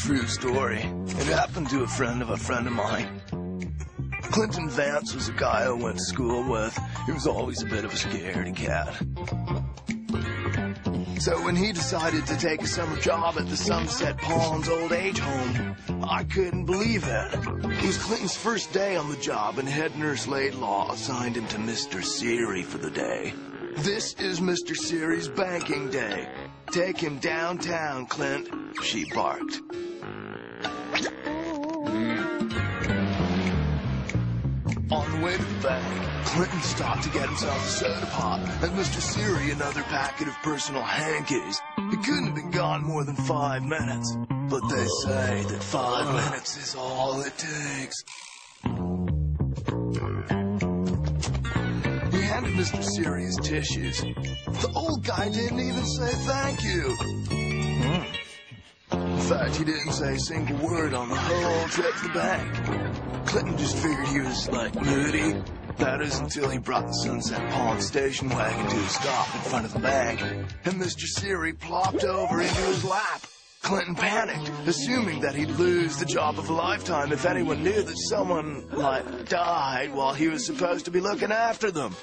true story. It happened to a friend of mine. Clinton Vance was a guy I went to school with. He was always a bit of a scaredy cat. So when he decided to take a summer job at the Sunset Palms old age home, I couldn't believe it. It was Clinton's first day on the job, and head nurse Laidlaw assigned him to Mr. Seary for the day. This is Mr. Seary's banking day. Take him downtown, Clint, she barked. On the way to the bank, Clinton stopped to get himself a soda pop, and Mr. Seary another packet of personal hankies. He couldn't have been gone more than 5 minutes, but they say that 5 minutes is all it takes. He handed Mr. Seary his tissues. The old guy didn't even say thank you. In fact, he didn't say a single word on the whole trip to the bank. Clinton just figured he was, moody. That is until he brought the Sunset Palm station wagon to a stop in front of the bank, and Mr. Seary plopped over into his lap. Clinton panicked, assuming that he'd lose the job of a lifetime if anyone knew that someone, died while he was supposed to be looking after them.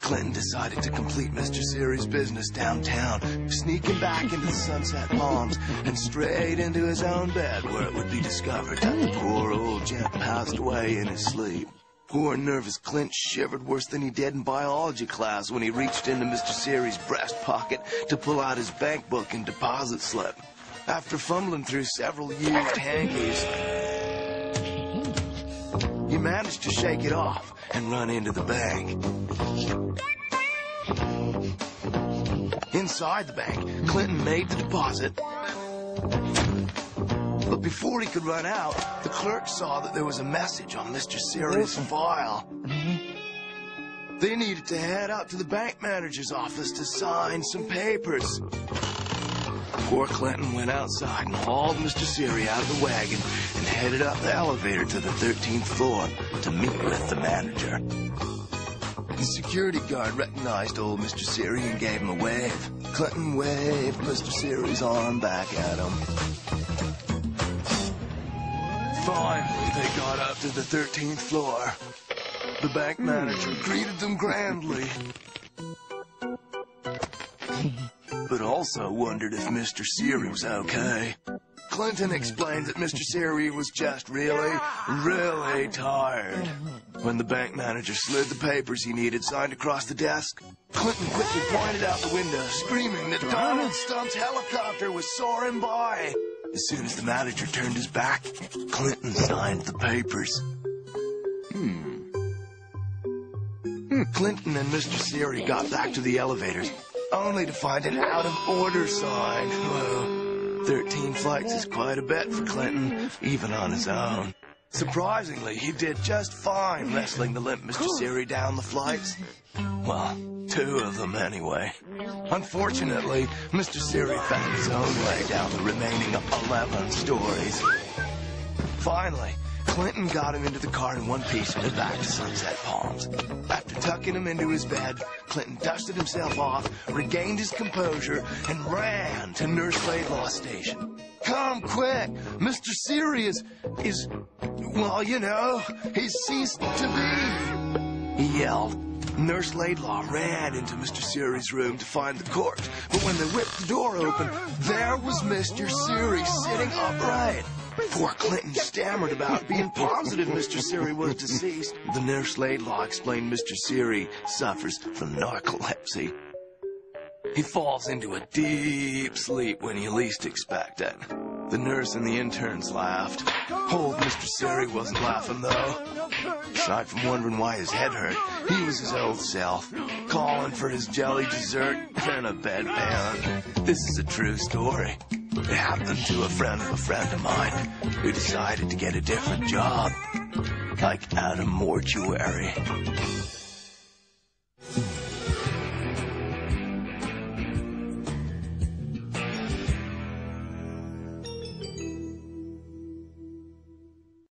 Clinton decided to complete Mr. Seary's business downtown, sneaking back into the Sunset Palms and straight into his own bed, where it would be discovered that the poor old gent passed away in his sleep. Poor nervous Clint shivered worse than he did in biology class when he reached into Mr. Seary's breast pocket to pull out his bank book and deposit slip. After fumbling through several used hankies, he managed to shake it off and run into the bank. Inside the bank, Clinton made the deposit. But before he could run out, the clerk saw that there was a message on Mr. Seary's file. They needed to head out to the bank manager's office to sign some papers. Poor Clinton went outside and hauled Mr. Seary out of the wagon and headed up the elevator to the 13th floor to meet with the manager. The security guard recognized old Mr. Seary and gave him a wave. Clinton waved Mr. Seary's arm back at him. Finally, they got up to the 13th floor. The bank manager greeted them grandly, but also wondered if Mr. Seary was okay. Clinton explained that Mr. Seary was just really tired. When the bank manager slid the papers he needed signed across the desk, Clinton quickly pointed out the window, screaming that Donald Stump's helicopter was soaring by. As soon as the manager turned his back, Clinton signed the papers. Clinton and Mr. Seary got back to the elevators, only to find an out-of-order sign. Whoa, 13 flights is quite a bit for Clinton, even on his own. Surprisingly, he did just fine wrestling the limp Mr. Seary down the flights. Well, 2 of them anyway. Unfortunately, Mr. Seary found his own way down the remaining 11 stories. Finally, Clinton got him into the car in one piece and went back to Sunset Palms. After tucking him into his bed, Clinton dusted himself off, regained his composure, and ran to Nurse Laidlaw's station. "Come quick! Mr. Seary is, well, you know, he's ceased to be," he yelled. Nurse Laidlaw ran into Mr. Seary's room to find the corpse, but when they whipped the door open, there was Mr. Seary sitting upright. Poor Clinton stammered about being positive Mr. Seary was deceased. The Nurse Laidlaw explained Mr. Seary suffers from narcolepsy. He falls into a deep sleep when you least expect it. The nurse and the interns laughed. Old Mr. Seary wasn't laughing, though. Aside from wondering why his head hurt, he was his old self, calling for his jelly dessert and a bedpan. This is a true story. It happened to a friend of mine who decided to get a different job, like at a mortuary.